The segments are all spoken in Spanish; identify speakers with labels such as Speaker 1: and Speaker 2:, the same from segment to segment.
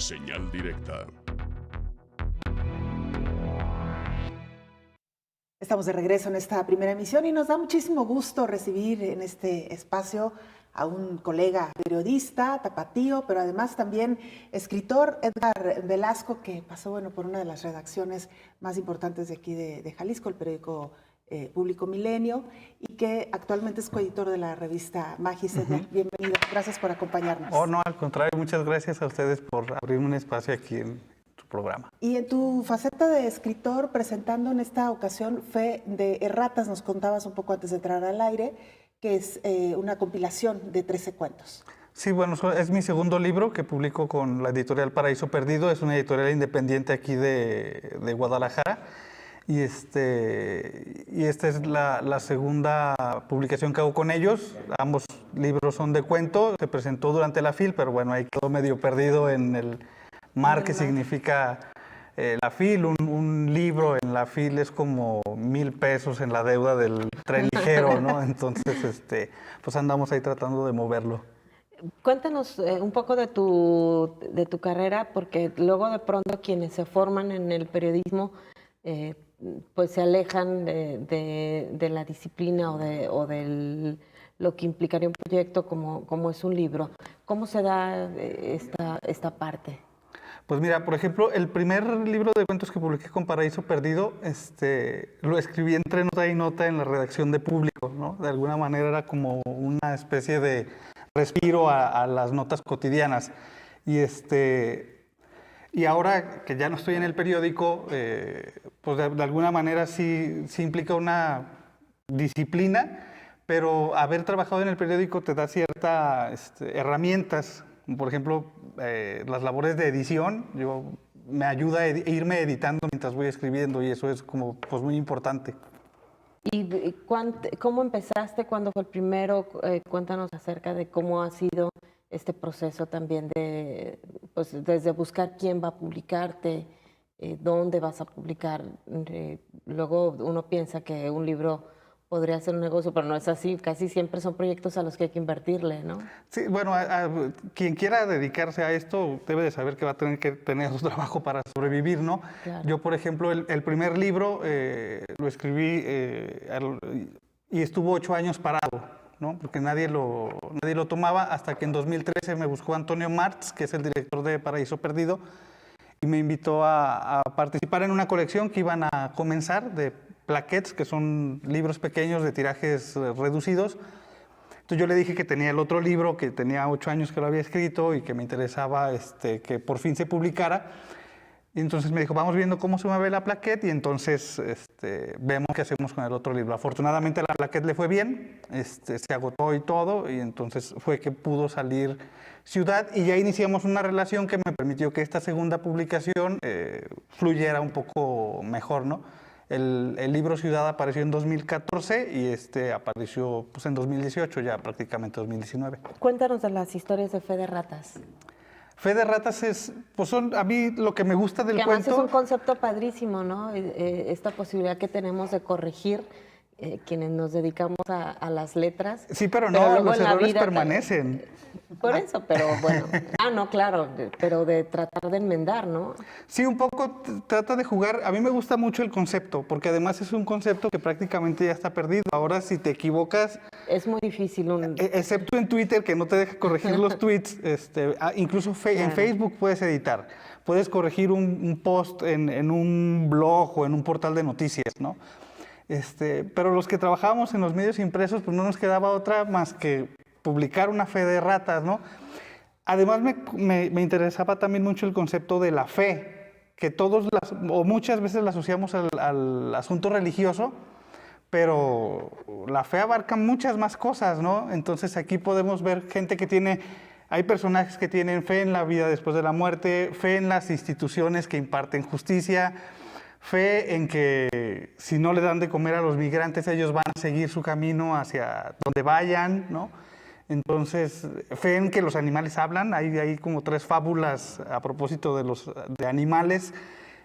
Speaker 1: Señal directa.
Speaker 2: Estamos de regreso en esta primera emisión y nos da muchísimo gusto recibir en este espacio a un colega periodista, tapatío, pero además también escritor, Edgar Velasco, que pasó por una de las redacciones más importantes de aquí de Jalisco, el periódico Público Milenio, y que actualmente es coeditor de la revista Magis. Edgar, bienvenido, gracias por acompañarnos.
Speaker 3: Oh, no, al contrario, muchas gracias a ustedes por abrirme un espacio aquí en tu programa.
Speaker 2: Y en tu faceta de escritor, presentando en esta ocasión Fe de Erratas, nos contabas un poco antes de entrar al aire, que es una compilación de 13 cuentos.
Speaker 3: Sí, bueno, es mi segundo libro que publico con la editorial Paraíso Perdido. Es una editorial independiente aquí de Guadalajara. Y esta es la segunda publicación que hago con ellos. Ambos libros son de cuento. Se presentó durante la FIL, pero bueno, ahí quedó medio perdido en el mar que significa la FIL. Un libro en la FIL es como 1,000 pesos en la deuda del tren ligero, ¿no? Entonces, pues andamos ahí tratando de moverlo.
Speaker 4: Cuéntanos un poco de tu carrera, porque luego de pronto quienes se forman en el periodismo pues se alejan de la disciplina o de lo que implicaría un proyecto como es un libro. ¿Cómo se da esta parte?
Speaker 3: Pues mira, por ejemplo, el primer libro de cuentos que publiqué con Paraíso Perdido, lo escribí entre nota y nota en la redacción de Público, ¿no? De alguna manera era como una especie de respiro a las notas cotidianas. Y ahora que ya no estoy en el periódico, pues de alguna manera sí implica una disciplina, pero haber trabajado en el periódico te da ciertas herramientas. Por ejemplo, las labores de edición, me ayuda a irme editando mientras voy escribiendo, y eso es como pues muy importante.
Speaker 4: ¿Y cómo empezaste? ¿Cuándo fue el primero? Cuéntanos acerca de cómo ha sido este proceso también pues desde buscar quién va a publicarte, dónde vas a publicar. Luego uno piensa que un libro podría ser un negocio, pero no es así. Casi siempre son proyectos a los que hay que invertirle, ¿no?
Speaker 3: Sí, bueno, quien quiera dedicarse a esto debe de saber que va a tener que tener su trabajo para sobrevivir, ¿no?
Speaker 4: Claro.
Speaker 3: Yo, por ejemplo, el primer libro lo escribí y estuvo 8 años parado, ¿no? Porque nadie lo tomaba, hasta que en 2013 me buscó Antonio Martz, que es el director de Paraíso Perdido, y me invitó a participar en una colección que iban a comenzar de plaquettes, que son libros pequeños de tirajes reducidos. Entonces yo le dije que tenía el otro libro, que tenía 8 años que lo había escrito y que me interesaba que por fin se publicara. Y entonces me dijo, vamos viendo cómo se mueve la plaquette y entonces vemos qué hacemos con el otro libro. Afortunadamente la plaquette le fue bien, se agotó y todo, y entonces fue que pudo salir Ciudad, y ya iniciamos una relación que me permitió que esta segunda publicación fluyera un poco mejor, ¿no? El libro Ciudad apareció en 2014 y apareció pues, en 2018, ya prácticamente 2019.
Speaker 4: Cuéntanos de las historias de Fe de Ratas.
Speaker 3: Fe de Ratas a mí lo que me gusta del
Speaker 4: que
Speaker 3: cuento.
Speaker 4: Además es un concepto padrísimo, ¿no? Esta posibilidad que tenemos de corregir quienes nos dedicamos a las letras.
Speaker 3: Sí, pero no, los errores permanecen.
Speaker 4: Por eso, pero bueno. No, claro, pero de tratar de enmendar, ¿no?
Speaker 3: Sí, un poco trata de jugar. A mí me gusta mucho el concepto, porque además es un concepto que prácticamente ya está perdido. Ahora, si te equivocas...
Speaker 4: Es muy difícil.
Speaker 3: Excepto en Twitter, que no te deja corregir los tweets. Incluso en Facebook puedes editar. Puedes corregir un post en un blog o en un portal de noticias, ¿no? Pero los que trabajábamos en los medios impresos, pues no nos quedaba otra más que publicar una fe de ratas, ¿no? Además me interesaba también mucho el concepto de la fe, que muchas veces la asociamos al asunto religioso, pero la fe abarca muchas más cosas, ¿no? Entonces aquí podemos ver gente hay personajes que tienen fe en la vida después de la muerte, fe en las instituciones que imparten justicia, fe en que si no le dan de comer a los migrantes, ellos van a seguir su camino hacia donde vayan, ¿no? Entonces, fe en que los animales hablan. Hay como 3 fábulas a propósito de animales.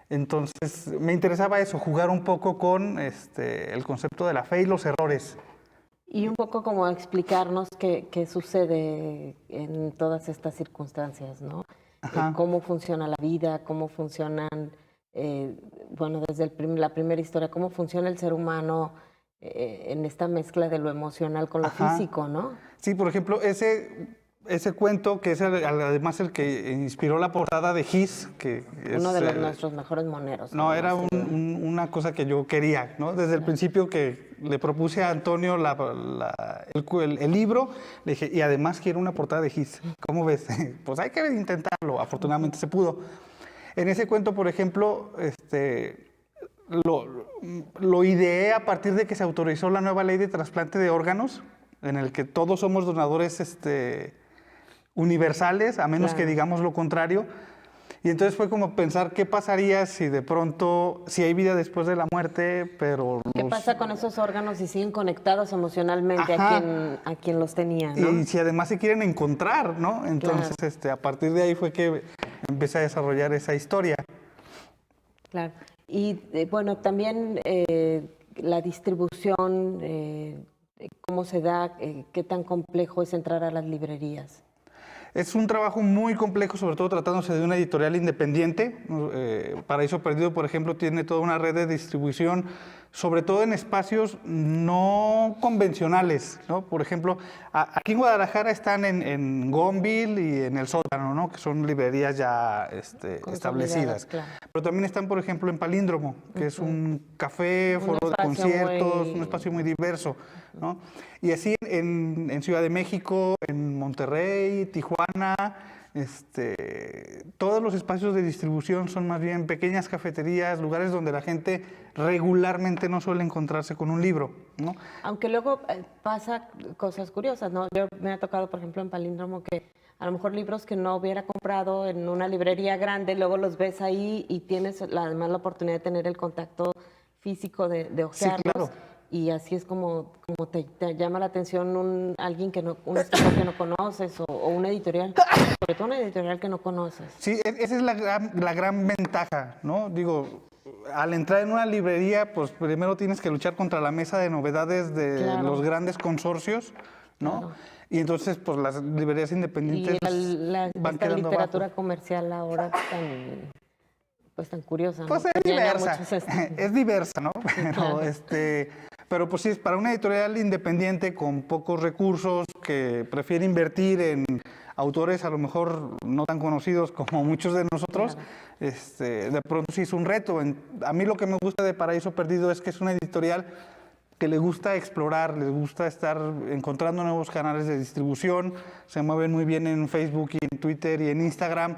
Speaker 3: Entonces, me interesaba eso, jugar un poco con el concepto de la fe y los errores.
Speaker 4: Y un poco como explicarnos qué sucede en todas estas circunstancias, ¿no? cómo funciona la vida, cómo funcionan, bueno, desde la primera historia, cómo funciona el ser humano en esta mezcla de lo emocional con lo físico, ¿no?
Speaker 3: Sí, por ejemplo, ese cuento, que es además el que inspiró la portada de His, que es
Speaker 4: uno de nuestros mejores moneros.
Speaker 3: No, era una cosa que yo quería, ¿no? Desde el principio que le propuse a Antonio el libro, le dije, y además quiero una portada de His. ¿Cómo ves? Pues hay que intentarlo. Afortunadamente se pudo. En ese cuento, por ejemplo, lo ideé a partir de que se autorizó la nueva ley de trasplante de órganos, en el que todos somos donadores universales, a menos que digamos lo contrario. Y entonces fue como pensar qué pasaría si de pronto, si hay vida después de la muerte, pero...
Speaker 4: ¿Qué pasa con esos órganos si siguen conectados emocionalmente a quien los tenía, ¿no?
Speaker 3: Y si además se quieren encontrar, ¿no? Entonces, a partir de ahí fue que empecé a desarrollar esa historia.
Speaker 4: Claro. Y bueno, también la distribución, cómo se da, qué tan complejo es entrar a las librerías.
Speaker 3: Es un trabajo muy complejo, sobre todo tratándose de una editorial independiente. Paraíso Perdido, por ejemplo, tiene toda una red de distribución, sobre todo en espacios no convencionales, ¿no? Por ejemplo, aquí en Guadalajara están en Gonville y en El Sótano, ¿no? Que son librerías ya establecidas.
Speaker 4: Claro.
Speaker 3: Pero también están, por ejemplo, en Palíndromo, que es un café, foro de conciertos, un espacio muy diverso, ¿no? Y así en Ciudad de México, en Monterrey, Tijuana, todos los espacios de distribución son más bien pequeñas cafeterías, lugares donde la gente regularmente no suele encontrarse con un libro, ¿no?
Speaker 4: Aunque luego pasa cosas curiosas, ¿no? Yo me ha tocado, por ejemplo, en Palíndromo que a lo mejor libros que no hubiera comprado en una librería grande, luego los ves ahí y tienes además la oportunidad de tener el contacto físico de ojearlos.
Speaker 3: Sí, claro.
Speaker 4: Y así es como te llama la atención alguien un escritor que no conoces o una editorial, sobre todo una editorial que no conoces.
Speaker 3: Sí, esa es la gran ventaja, ¿no? Digo, al entrar en una librería, pues primero tienes que luchar contra la mesa de novedades de los grandes consorcios, ¿no? Claro. Y entonces, pues las librerías independientes van quedando
Speaker 4: literatura
Speaker 3: abajo.
Speaker 4: Comercial ahora tan curiosa, ¿no?
Speaker 3: Pues es diversa, es diversa, ¿no? Pero pues sí, es para una editorial independiente con pocos recursos que prefiere invertir en autores a lo mejor no tan conocidos como muchos de nosotros, de pronto sí es un reto. A mí lo que me gusta de Paraíso Perdido es que es una editorial que le gusta explorar, les gusta estar encontrando nuevos canales de distribución, se mueven muy bien en Facebook y en Twitter y en Instagram,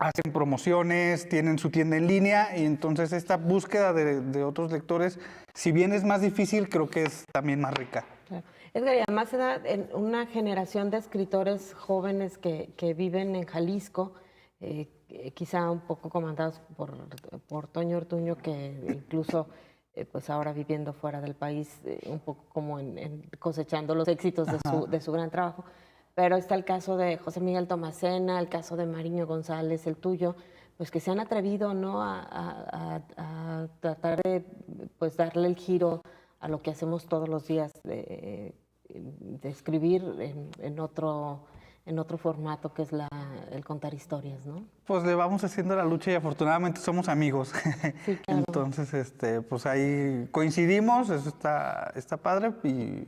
Speaker 3: hacen promociones, tienen su tienda en línea y entonces esta búsqueda de otros lectores, si bien es más difícil, creo que es también más rica.
Speaker 4: Claro. Edgar, y además se da en una generación de escritores jóvenes que viven en Jalisco, quizá un poco comandados por Toño Ortuño, que incluso pues ahora viviendo fuera del país, un poco como cosechando los éxitos de su gran trabajo. Pero está el caso de José Miguel Tomasena, el caso de Mariño González, el tuyo, pues que se han atrevido, ¿no?, a tratar de pues darle el giro a lo que hacemos todos los días de escribir en otro formato, que es el contar historias, ¿no?
Speaker 3: Pues le vamos haciendo la lucha y afortunadamente somos amigos.
Speaker 4: Sí, claro.
Speaker 3: Entonces, pues ahí coincidimos, eso está padre y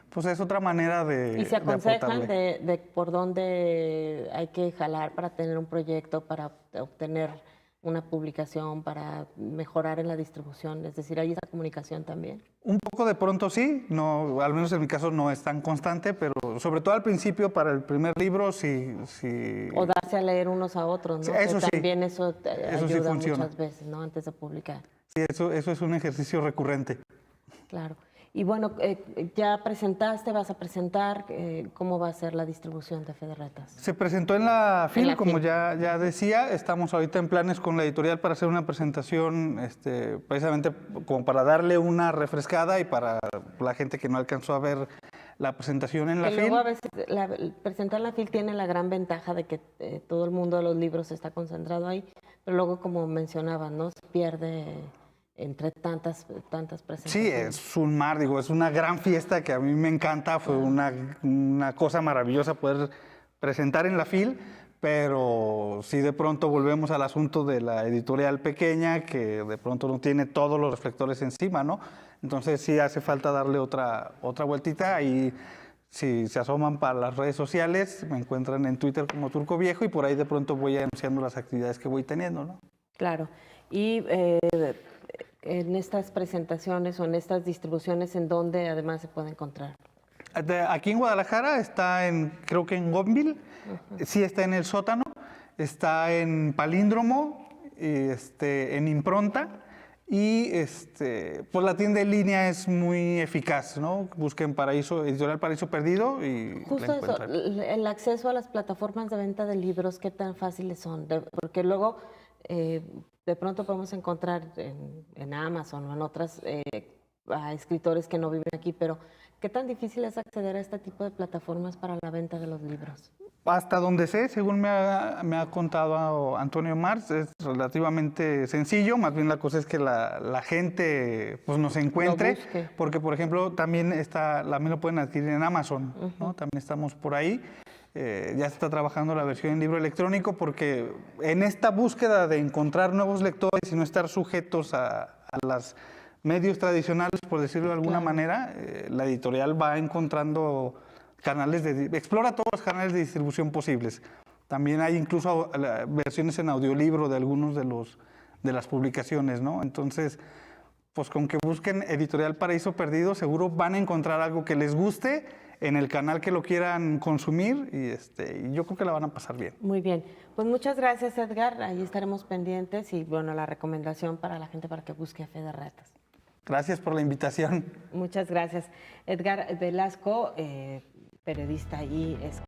Speaker 3: pues es otra manera de
Speaker 4: ¿Y se aconsejan
Speaker 3: de
Speaker 4: de por dónde hay que jalar para tener un proyecto, para obtener una publicación, para mejorar en la distribución? Es decir, ¿hay esa comunicación también?
Speaker 3: Un poco de pronto sí, no, al menos en mi caso no es tan constante, pero sobre todo al principio para el primer libro sí.
Speaker 4: O darse a leer unos a otros, ¿no?
Speaker 3: Sí, eso sí.
Speaker 4: También eso ayuda
Speaker 3: sí
Speaker 4: muchas veces, ¿no? Antes de publicar.
Speaker 3: Sí, eso es un ejercicio recurrente.
Speaker 4: Claro. Y bueno, ya presentaste, vas a presentar, ¿cómo va a ser la distribución de Fe de Ratas?
Speaker 3: Se presentó en la FIL, como ya decía, estamos ahorita en planes con la editorial para hacer una presentación, precisamente como para darle una refrescada y para la gente que no alcanzó a ver la presentación en la FIL.
Speaker 4: Luego a veces presentar la FIL tiene la gran ventaja de que todo el mundo de los libros está concentrado ahí, pero luego, como mencionaba, ¿no?, se pierde entre tantas presentaciones.
Speaker 3: Sí, es un mar, digo, es una gran fiesta que a mí me encanta, fue una cosa maravillosa poder presentar en la FIL, pero si de pronto volvemos al asunto de la editorial pequeña, que de pronto no tiene todos los reflectores encima, ¿no? Entonces sí hace falta darle otra vueltita y si se asoman para las redes sociales, me encuentran en Twitter como Turco Viejo y por ahí de pronto voy anunciando las actividades que voy teniendo, ¿no?
Speaker 4: Claro. Y en estas presentaciones o en estas distribuciones, ¿en dónde además se puede encontrar?
Speaker 3: Aquí en Guadalajara está creo que en Gonville, sí está en El Sótano, está en Palíndromo, en Impronta y pues la tienda en línea es muy eficaz, ¿no? Busquen Editorial Paraíso Perdido y
Speaker 4: Justo
Speaker 3: la
Speaker 4: eso,
Speaker 3: encuentran.
Speaker 4: el acceso a las plataformas de venta de libros, ¿qué tan fáciles son? Porque luego de pronto podemos encontrar en Amazon o en otras a escritores que no viven aquí, pero ¿qué tan difícil es acceder a este tipo de plataformas para la venta de los libros?
Speaker 3: Hasta donde sé, según me ha contado Antonio Mars, es relativamente sencillo, más bien la cosa es que la gente pues, nos encuentre,
Speaker 4: Lo busque.
Speaker 3: porque por ejemplo también lo pueden adquirir en Amazon, ¿no? También estamos por ahí. Ya se está trabajando la versión en libro electrónico porque en esta búsqueda de encontrar nuevos lectores y no estar sujetos a los medios tradicionales, por decirlo de alguna manera, la editorial va encontrando explora todos los canales de distribución posibles. También hay incluso versiones en audiolibro de algunos de las publicaciones, ¿no? Entonces, pues con que busquen Editorial Paraíso Perdido, seguro van a encontrar algo que les guste en el canal que lo quieran consumir y yo creo que la van a pasar bien.
Speaker 4: Muy bien. Pues muchas gracias, Edgar. Ahí estaremos pendientes y, bueno, la recomendación para la gente para que busque a Fe de Ratas.
Speaker 3: Gracias por la invitación.
Speaker 4: Muchas gracias. Edgar Velasco, periodista y escritor.